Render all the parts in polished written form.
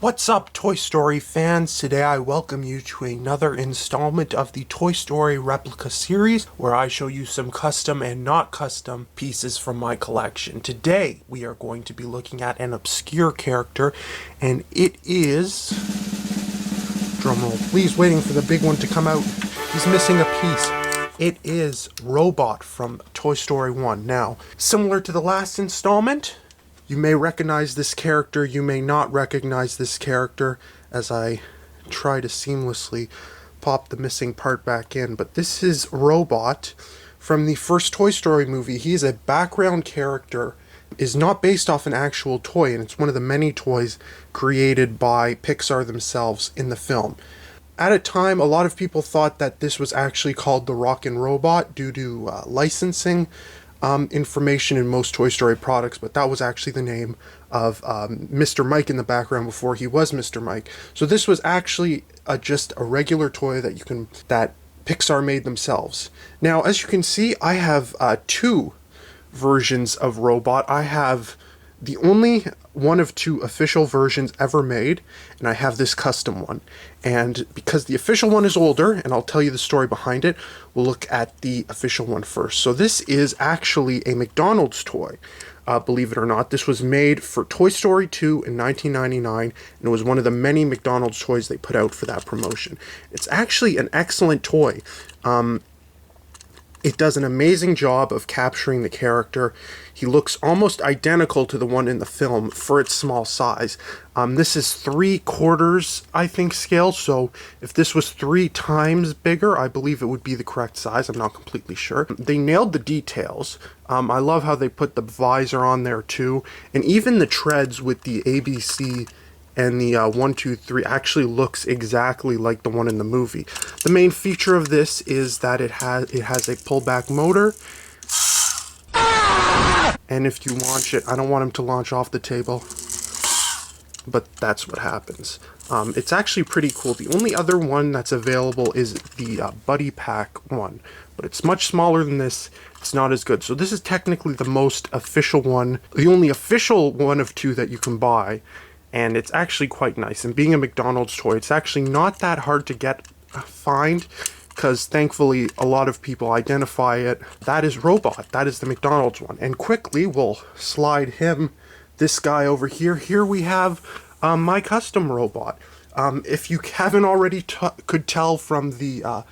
What's up, Toy Story fans? Today I welcome you to another installment of the Toy Story Replica series, where I show you some custom and not custom pieces from my collection. Today we are going to be looking at an obscure character, and it is... drumroll please, waiting for the big one to come out. He's missing a piece. It is Robot from Toy Story 1. Now, similar to the last installment, you may recognize this character, you may not recognize this character, as I try to seamlessly pop the missing part back in. But this is Robot from the first Toy Story movie. He's a background character, is not based off an actual toy, and it's one of the many toys created by Pixar themselves in the film. At a time, a lot of people thought that this was actually called the Rockin Robot due to licensing information in most Toy Story products, but that was actually the name of Mr. Mike in the background before he was Mr. Mike. So this was actually just a regular toy that Pixar made themselves. Now, as you can see, I have two versions of Robot. I have the only one of two official versions ever made, and I have this custom one. And because the official one is older, and I'll tell you the story behind it, we'll look at the official one first. So this is actually a McDonald's toy. Believe it or not, this was made for Toy Story 2 in 1999, and it was one of the many McDonald's toys they put out for that promotion. It's actually an excellent toy. It does an amazing job of capturing the character. He looks almost identical to the one in the film for its small size. This is 3/4, I think, scale, so if this was 3 times bigger, I believe it would be the correct size. I'm not completely sure. They nailed the details. I love how they put the visor on there too, and even the treads with the ABC and the 1, 2, 3 actually looks exactly like the one in the movie. The main feature of this is that it has a pullback motor, and if you launch it, I don't want him to launch off the table, but that's what happens. It's actually pretty cool. The only other one that's available is the Buddy Pack one, but it's much smaller than this. It's not as good. So this is technically the most official one, the only official one of two that you can buy. And it's actually quite nice. And being a McDonald's toy, it's actually not that hard to find, because thankfully a lot of people identify it. That is Robot. That is the McDonald's one. And quickly, we'll slide this guy over here. Here we have my custom Robot. If you haven't already could tell from the,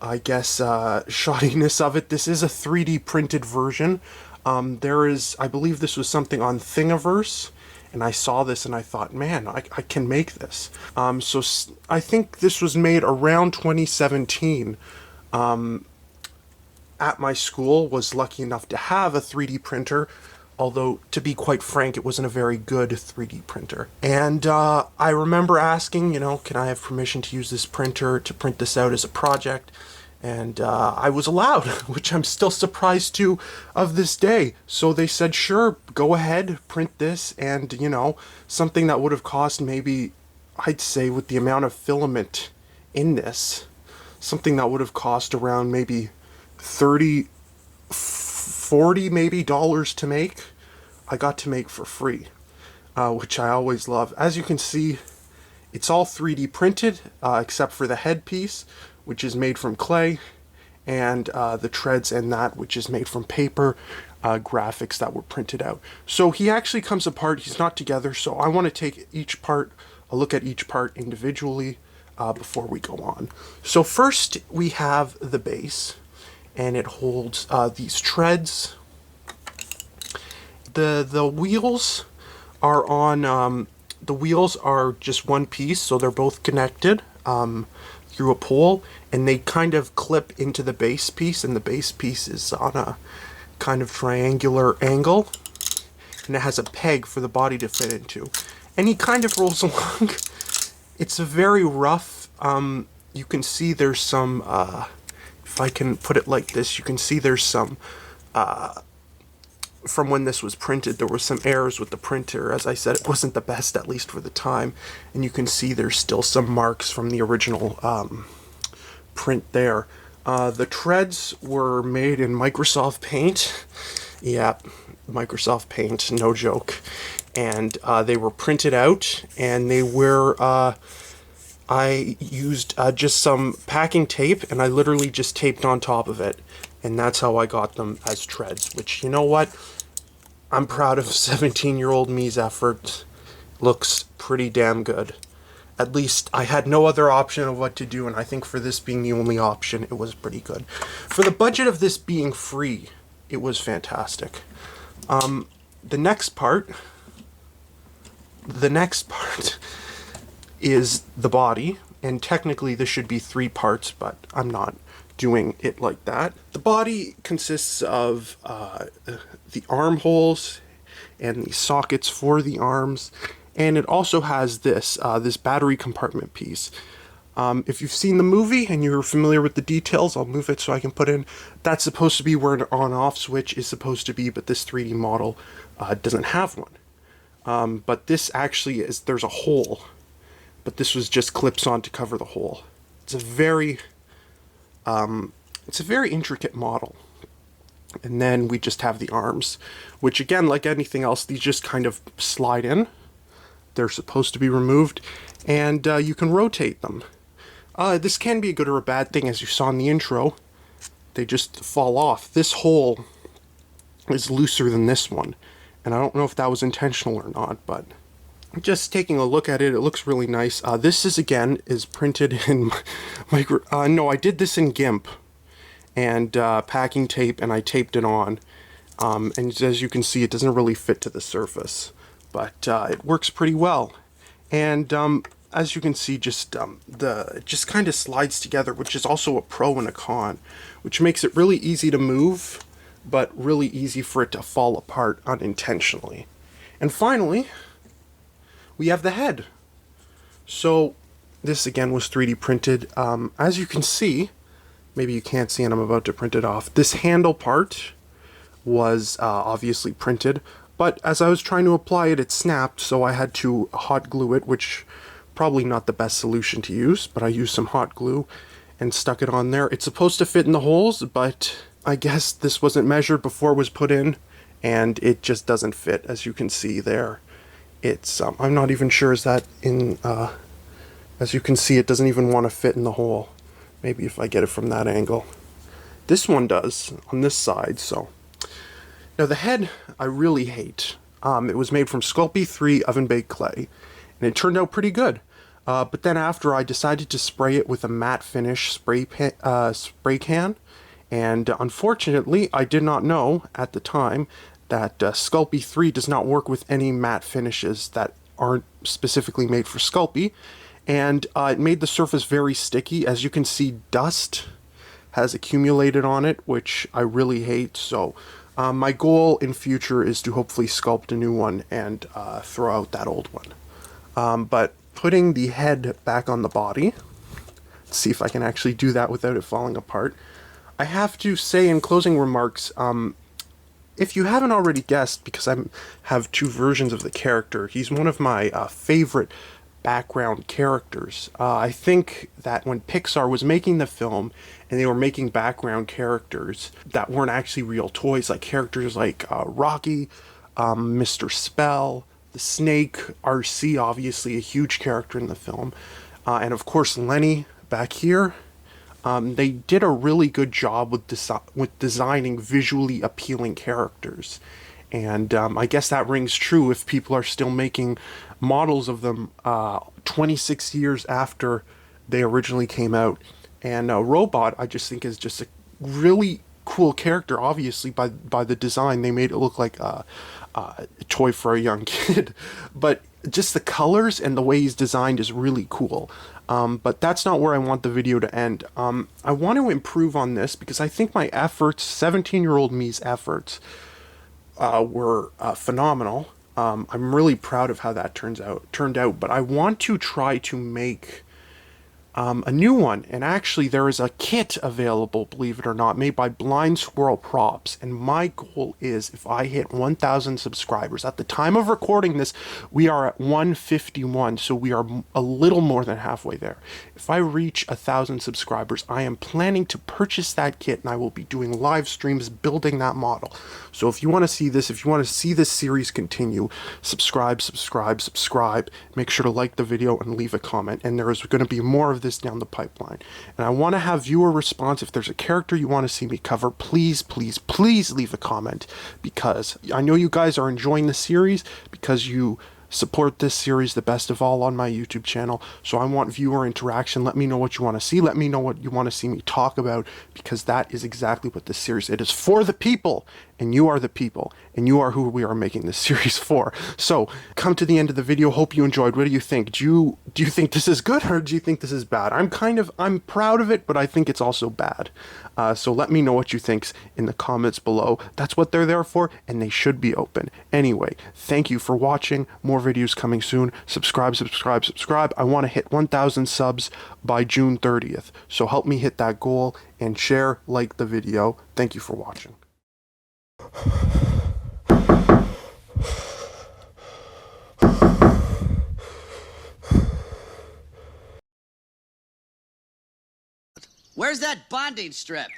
shoddiness of it, this is a 3D printed version. I believe this was something on Thingiverse. And I saw this and I thought, man, I can make this. So I think this was made around 2017. At my school, was lucky enough to have a 3D printer, although to be quite frank, it wasn't a very good 3D printer. And I remember asking, can I have permission to use this printer to print this out as a project? And I was allowed, which I'm still surprised to of this day. So they said, sure, go ahead, print this, and, something that would have cost maybe, I'd say with the amount of filament in this, something that would have cost around maybe $30, $40 maybe dollars to make, I got to make for free, which I always love. As you can see, it's all 3D printed, except for the headpiece, which is made from clay, and the treads and that, which is made from paper graphics that were printed out. So he actually comes apart, he's not together, so I want to take a look at each part individually before we go on. So first we have the base, and it holds these treads. The wheels are on, the wheels are just one piece, so they're both connected through a pole, and they kind of clip into the base piece, and the base piece is on a kind of triangular angle, and it has a peg for the body to fit into. And he kind of rolls along. It's a very rough, you can see there's some, if I can put it like this, you can see there's some, from when this was printed, there were some errors with the printer. As I said, it wasn't the best, at least for the time. And you can see there's still some marks from the original print there. The treads were made in Microsoft Paint, Yeah, Microsoft Paint, no joke. And they were printed out, and they were, I used just some packing tape, and I literally just taped on top of it. And that's how I got them as treads, which, you know what? I'm proud of 17-year-old me's effort. Looks pretty damn good. At least I had no other option of what to do, and I think for this being the only option, it was pretty good. For the budget of this being free, it was fantastic. The next part is the body, and technically this should be 3 parts, but I'm not doing it like that. The body consists of the armholes and the sockets for the arms, and it also has this this battery compartment piece. If you've seen the movie and you're familiar with the details, I'll move it so I can put in. That's supposed to be where an on-off switch is supposed to be, but this 3D model doesn't have one. But this actually is, there's a hole, but this was just clips on to cover the hole. It's a very intricate model. And then we just have the arms, which again, like anything else, these just kind of slide in. They're supposed to be removed, and you can rotate them. This can be a good or a bad thing, as you saw in the intro. They just fall off. This hole is looser than this one, and I don't know if that was intentional or not, but just taking a look at it, it looks really nice. This is printed in I did this in GIMP and packing tape, and I taped it on. And as you can see, it doesn't really fit to the surface, but it works pretty well. And as you can see, it just kind of slides together, which is also a pro and a con, which makes it really easy to move, but really easy for it to fall apart unintentionally. And finally, we have the head. So this again was 3D printed. As you can see, maybe you can't see and I'm about to print it off. This handle part was obviously printed, but as I was trying to apply it, it snapped, so I had to hot glue it, which probably not the best solution to use, but I used some hot glue and stuck it on there. It's supposed to fit in the holes, but I guess this wasn't measured before it was put in, and it just doesn't fit, as you can see there. It's I'm not even sure is that in as you can see, it doesn't even want to fit in the hole. Maybe if I get it from that angle. This one does on this side. So now the head I really hate. It was made from Sculpey 3 oven baked clay, and it turned out pretty good. But then after, I decided to spray it with a matte finish spray can, and unfortunately I did not know at the time that Sculpey 3 does not work with any matte finishes that aren't specifically made for Sculpey, and it made the surface very sticky. As you can see, dust has accumulated on it, which I really hate. So my goal in future is to hopefully sculpt a new one and throw out that old one. But putting the head back on the body, let's see if I can actually do that without it falling apart. I have to say in closing remarks, if you haven't already guessed, because I have 2 versions of the character, he's one of my favorite background characters. I think that when Pixar was making the film and they were making background characters that weren't actually real toys, like characters like Rocky, Mr. Spell, the Snake, RC, obviously a huge character in the film, and of course Lenny back here, they did a really good job with designing visually appealing characters. And I guess that rings true if people are still making models of them 26 years after they originally came out. And Robot, I just think, is just a really cool character. Obviously, by the design, they made it look like a toy for a young kid. But just the colors and the way he's designed is really cool. But that's not where I want the video to end. I want to improve on this because I think my efforts, 17-year-old me's efforts, were phenomenal. I'm really proud of how that turned out, but I want to try to make a new one, and actually there is a kit available, believe it or not, made by Blind Squirrel Props, and my goal is if I hit 1,000 subscribers, at the time of recording this we are at 151, so we are a little more than halfway there. If I reach 1,000 subscribers, I am planning to purchase that kit, and I will be doing live streams building that model. So if you want to see this, if you want to see this series continue, subscribe, make sure to like the video and leave a comment, and there is going to be more of this down the pipeline. And I want to have viewer response. If there's a character you want to see me cover, please leave a comment, because I know you guys are enjoying the series because you support this series the best of all on my YouTube channel. So I want viewer interaction. Let me know what you want to see. Let me know what you want to see me talk about, because that is exactly what this series, it is for the people, and you are the people, and you are who we are making this series for. So come to the end of the video. Hope you enjoyed. What do you think? Do you think this is good, or do you think this is bad? I'm proud of it, but I think it's also bad. So let me know what you think in the comments below. That's what they're there for, and they should be open. Anyway, thank you for watching. More videos coming soon. Subscribe. I want to hit 1,000 subs by June 30th. So help me hit that goal, and share, like the video. Thank you for watching. Where's that bonding strip?